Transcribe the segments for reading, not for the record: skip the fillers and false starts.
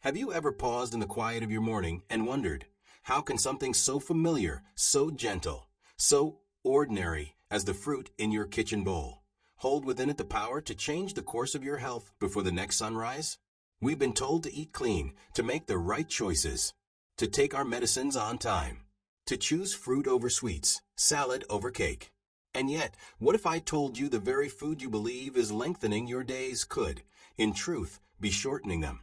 Have you ever paused in the quiet of your morning and wondered, how can something so familiar, so gentle, so ordinary as the fruit in your kitchen bowl hold within it the power to change the course of your health before the next sunrise? We've been told to eat clean, to make the right choices, to take our medicines on time, to choose fruit over sweets, salad over cake. And yet, what if I told you the very food you believe is lengthening your days could, in truth, be shortening them?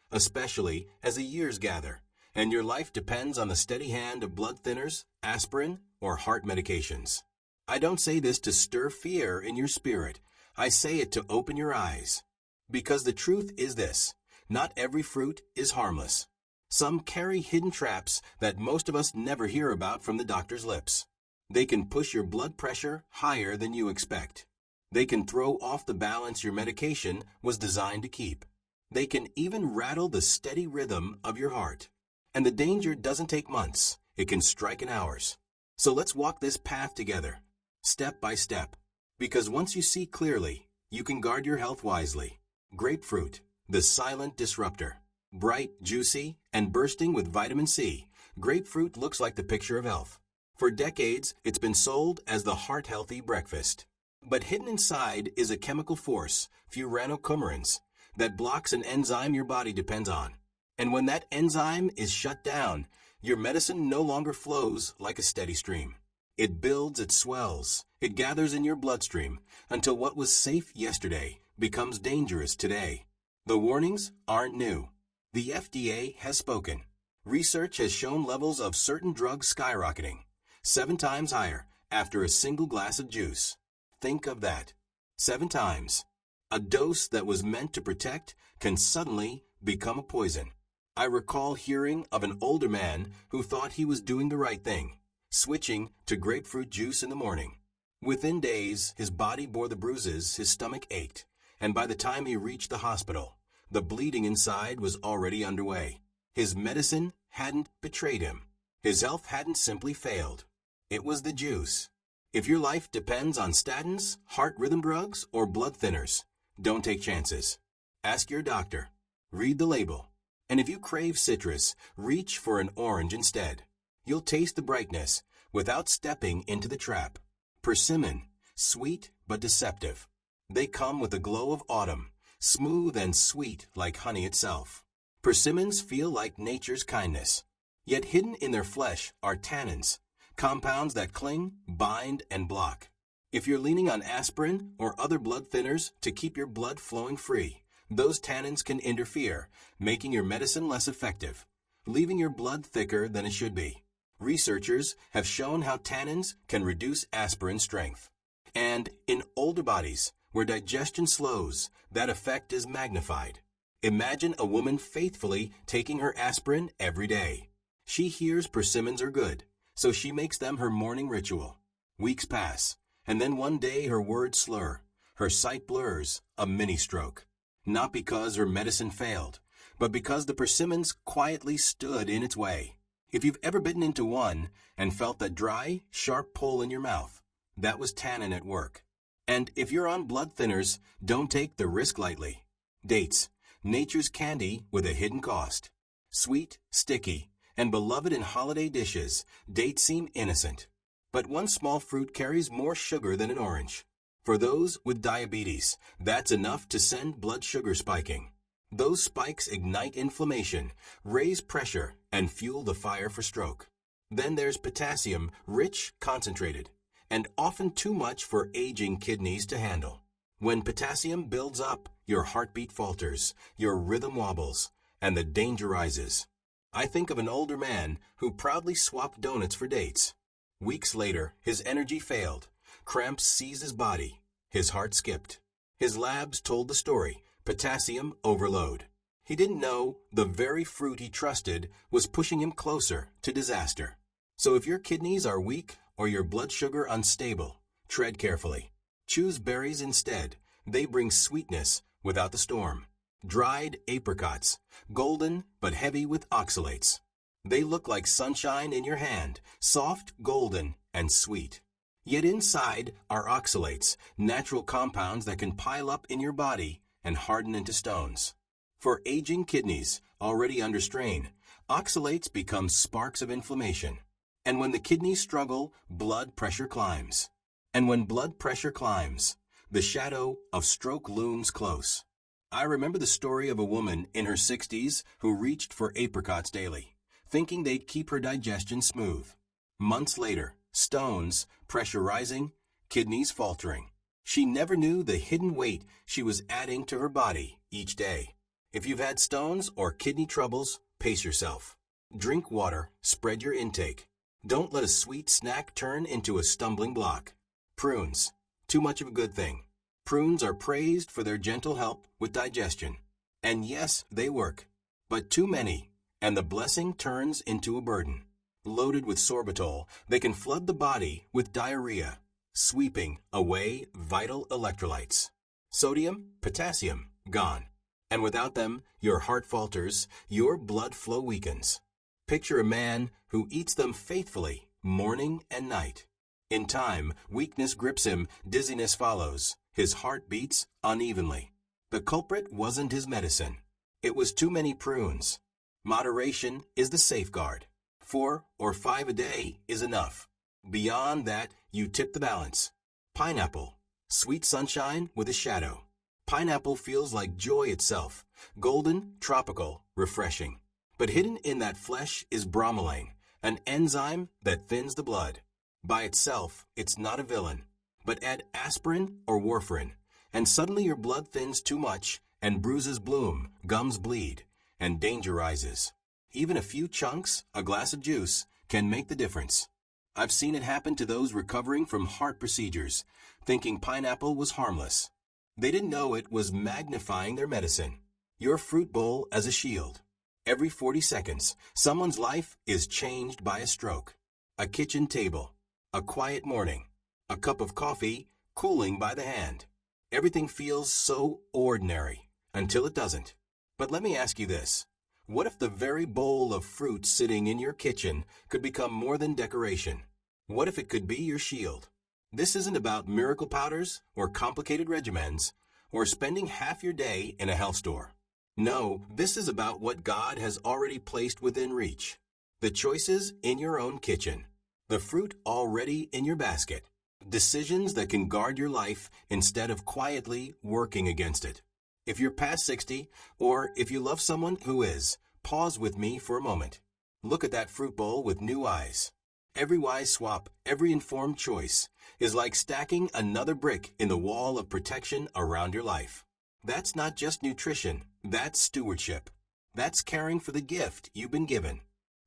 Especially as the years gather, and your life depends on the steady hand of blood thinners, aspirin, or heart medications. I don't say this to stir fear in your spirit. I say it to open your eyes. Because the truth is this: not every fruit is harmless. Some carry hidden traps that most of us never hear about from the doctor's lips. They can push your blood pressure higher than you expect. They can throw off the balance your medication was designed to keep. They can even rattle the steady rhythm of your heart. And the danger doesn't take months. It can strike in hours. So let's walk this path together, step by step. Because once you see clearly, you can guard your health wisely. Grapefruit, the silent disruptor. Bright, juicy, and bursting with vitamin C, grapefruit looks like the picture of health. For decades, it's been sold as the heart-healthy breakfast. But hidden inside is a chemical force, furanocoumarins, that blocks an enzyme your body depends on. And when that enzyme is shut down, your medicine no longer flows like a steady stream. It builds, it swells, it gathers in your bloodstream until what was safe yesterday becomes dangerous today. The warnings aren't new. The FDA has spoken. Research has shown levels of certain drugs skyrocketing, 7 times higher after a single glass of juice. Think of that. 7 times. A dose that was meant to protect can suddenly become a poison. I recall hearing of an older man who thought he was doing the right thing, switching to grapefruit juice in the morning. Within days, his body bore the bruises, his stomach ached, and by the time he reached the hospital, the bleeding inside was already underway. His medicine hadn't betrayed him. His health hadn't simply failed. It was the juice. If your life depends on statins, heart rhythm drugs, or blood thinners, don't take chances. Ask your doctor. Read the label. And if you crave citrus, reach for an orange instead. You'll taste the brightness without stepping into the trap. Persimmon, sweet but deceptive. They come with the glow of autumn, smooth and sweet like honey itself. Persimmons feel like nature's kindness. Yet hidden in their flesh are tannins, compounds that cling, bind, and block. If you're leaning on aspirin or other blood thinners to keep your blood flowing free, those tannins can interfere, making your medicine less effective, leaving your blood thicker than it should be. Researchers have shown how tannins can reduce aspirin strength. And in older bodies, where digestion slows, that effect is magnified. Imagine a woman faithfully taking her aspirin every day. She hears persimmons are good, so she makes them her morning ritual. Weeks pass, and then one day her words slur, her sight blurs, a mini-stroke. Not because her medicine failed, but because the persimmons quietly stood in its way. If you've ever bitten into one and felt that dry, sharp pull in your mouth, that was tannin at work. And if you're on blood thinners, don't take the risk lightly. Dates, nature's candy with a hidden cost. Sweet, sticky, and beloved in holiday dishes, dates seem innocent. But one small fruit carries more sugar than an orange. For those with diabetes, that's enough to send blood sugar spiking. Those spikes ignite inflammation, raise pressure, and fuel the fire for stroke. Then there's potassium, rich, concentrated, and often too much for aging kidneys to handle. When potassium builds up, your heartbeat falters, your rhythm wobbles, and the danger rises. I think of an older man who proudly swapped donuts for dates. Weeks later, his energy failed. Cramps seized his body. His heart skipped. His labs told the story: potassium overload. He didn't know the very fruit he trusted was pushing him closer to disaster. So if your kidneys are weak or your blood sugar unstable, tread carefully. Choose berries instead. They bring sweetness without the storm. Dried apricots, golden but heavy with oxalates. They look like sunshine in your hand, soft, golden, and sweet. Yet inside are oxalates, natural compounds that can pile up in your body and harden into stones. For aging kidneys, already under strain, oxalates become sparks of inflammation. And when the kidneys struggle, blood pressure climbs. And when blood pressure climbs, the shadow of stroke looms close. I remember the story of a woman in her 60s who reached for apricots daily, thinking they'd keep her digestion smooth. Months later, stones, pressure rising, kidneys faltering. She never knew the hidden weight she was adding to her body each day. If you've had stones or kidney troubles, pace yourself. Drink water, spread your intake. Don't let a sweet snack turn into a stumbling block. Prunes. Too much of a good thing. Prunes are praised for their gentle help with digestion. And yes, they work. But too many, and the blessing turns into a burden. Loaded with sorbitol, they can flood the body with diarrhea, sweeping away vital electrolytes. Sodium, potassium, gone. And without them, your heart falters, your blood flow weakens. Picture a man who eats them faithfully, morning and night. In time, weakness grips him, dizziness follows. His heart beats unevenly. The culprit wasn't his medicine. It was too many prunes. Moderation is the safeguard. 4 or 5 a day is enough. Beyond that, you tip the balance. Pineapple. Sweet sunshine with a shadow. Pineapple feels like joy itself. Golden, tropical, refreshing. But hidden in that flesh is bromelain, an enzyme that thins the blood. By itself, it's not a villain. But add aspirin or warfarin, and suddenly your blood thins too much, and bruises bloom, gums bleed, and danger rises. Even a few chunks, a glass of juice, can make the difference. I've seen it happen to those recovering from heart procedures, thinking pineapple was harmless. They didn't know it was magnifying their medicine. Your fruit bowl as a shield. Every 40 seconds, someone's life is changed by a stroke. A kitchen table, a quiet morning, a cup of coffee cooling by the hand. Everything feels so ordinary until it doesn't. But let me ask you this. What if the very bowl of fruit sitting in your kitchen could become more than decoration? What if it could be your shield? This isn't about miracle powders or complicated regimens or spending half your day in a health store. No, this is about what God has already placed within reach. The choices in your own kitchen. The fruit already in your basket. Decisions that can guard your life instead of quietly working against it. If you're past 60, or if you love someone who is, pause with me for a moment. Look at that fruit bowl with new eyes. Every wise swap, every informed choice, is like stacking another brick in the wall of protection around your life. That's not just nutrition, that's stewardship. That's caring for the gift you've been given.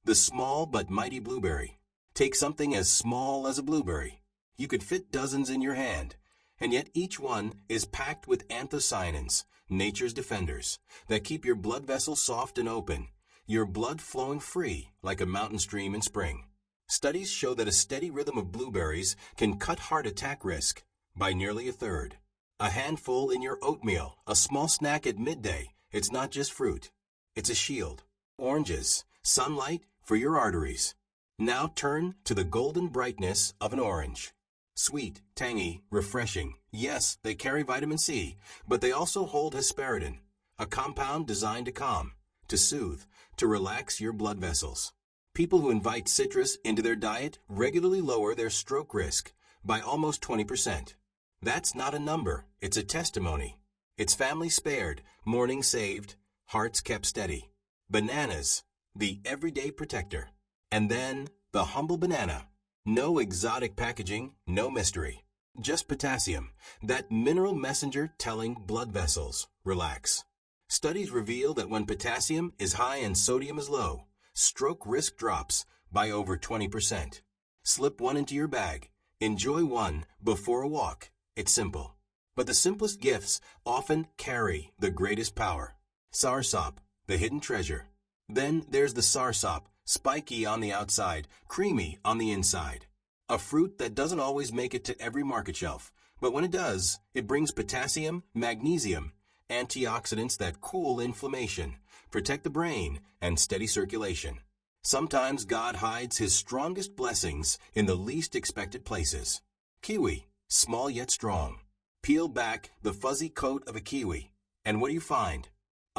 The small but mighty blueberry. Take something as small as a blueberry. You could fit dozens in your hand, and yet each one is packed with anthocyanins, nature's defenders, that keep your blood vessels soft and open, your blood flowing free like a mountain stream in spring. Studies show that a steady rhythm of blueberries can cut heart attack risk by nearly a third. A handful in your oatmeal, a small snack at midday, it's not just fruit. It's a shield. Oranges, sunlight for your arteries. Now turn to the golden brightness of an orange. Sweet, tangy, refreshing. Yes, they carry vitamin C, but they also hold hesperidin, a compound designed to calm, to soothe, to relax your blood vessels. People who invite citrus into their diet regularly lower their stroke risk by almost 20%. That's not a number, it's a testimony. It's family spared, morning saved, hearts kept steady. Bananas, the everyday protector. And then the humble banana. No exotic packaging, no mystery. Just potassium, that mineral messenger telling blood vessels, relax. Studies reveal that when potassium is high and sodium is low, stroke risk drops by over 20%. Slip one into your bag. Enjoy one before a walk. It's simple. But the simplest gifts often carry the greatest power. Soursop, the hidden treasure. Then there's the soursop, spiky on the outside, creamy on the inside. A fruit that doesn't always make it to every market shelf, but when it does, it brings potassium, magnesium, antioxidants that cool inflammation, protect the brain, and steady circulation. Sometimes God hides his strongest blessings in the least expected places. Kiwi, small yet strong. Peel back the fuzzy coat of a kiwi, and what do you find?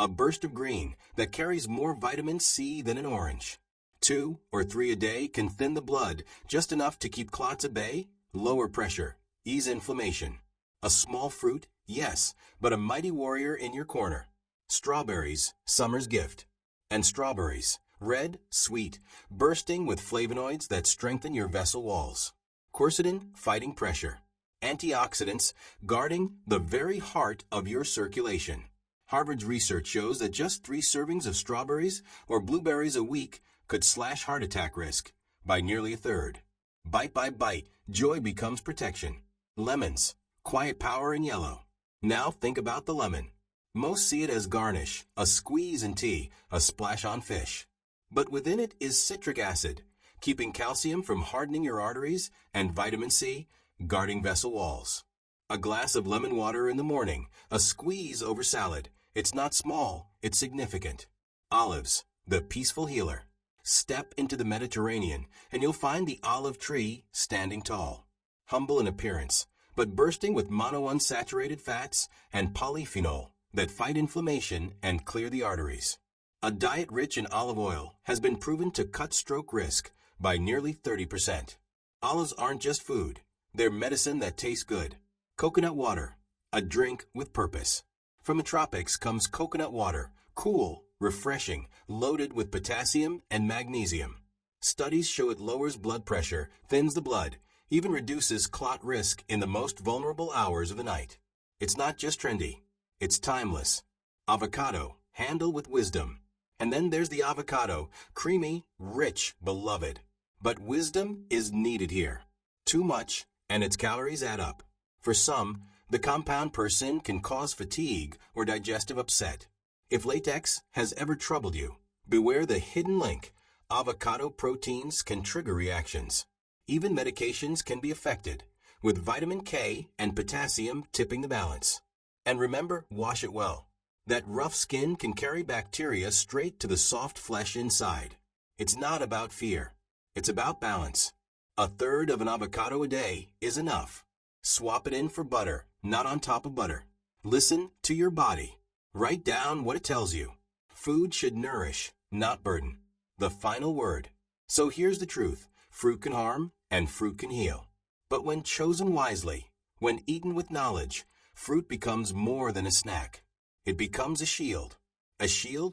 a burst of green that carries more vitamin C than an orange. 2 or 3 a day can thin the blood just enough to keep clots at bay, lower pressure, ease inflammation. A small fruit, yes, but a mighty warrior in your corner. Strawberries, summer's gift. And strawberries, red, sweet, bursting with flavonoids that strengthen your vessel walls. Quercetin, fighting pressure. Antioxidants, guarding the very heart of your circulation. Harvard's research shows that just 3 servings of strawberries or blueberries a week could slash heart attack risk by nearly a third. Bite by bite, joy becomes protection. Lemons, quiet power in yellow. Now think about the lemon. Most see it as garnish, a squeeze in tea, a splash on fish. But within it is citric acid, keeping calcium from hardening your arteries, and vitamin C, guarding vessel walls. A glass of lemon water in the morning, a squeeze over salad. It's not small, it's significant. Olives, the peaceful healer. Step into the Mediterranean, and you'll find the olive tree standing tall. Humble in appearance, but bursting with monounsaturated fats and polyphenol that fight inflammation and clear the arteries. A diet rich in olive oil has been proven to cut stroke risk by nearly 30%. Olives aren't just food, they're medicine that tastes good. Coconut water, a drink with purpose. From the tropics comes coconut water, cool, refreshing, loaded with potassium and magnesium. Studies show it lowers blood pressure, thins the blood, even reduces clot risk in the most vulnerable hours of the night. It's not just trendy, it's timeless. Avocado, handle with wisdom. And then there's the avocado, creamy, rich, beloved. But wisdom is needed here. Too much, and its calories add up. For some, the compound per sin can cause fatigue or digestive upset. If latex has ever troubled you, beware the hidden link. Avocado proteins can trigger reactions. Even medications can be affected, with vitamin K and potassium tipping the balance. And remember, wash it well. That rough skin can carry bacteria straight to the soft flesh inside. It's not about fear. It's about balance. A third of an avocado a day is enough. Swap it in for butter, not on top of butter. Listen to your body. Write down what it tells you. Food should nourish, not burden. The final word. So here's the truth. Fruit can harm, and fruit can heal. But when chosen wisely, when eaten with knowledge, fruit becomes more than a snack. It becomes a shield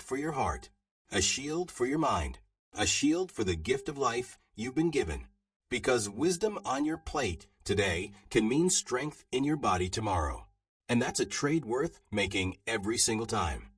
for your heart, a shield for your mind, a shield for the gift of life you've been given. Because wisdom on your plate today can mean strength in your body tomorrow. And that's a trade worth making every single time.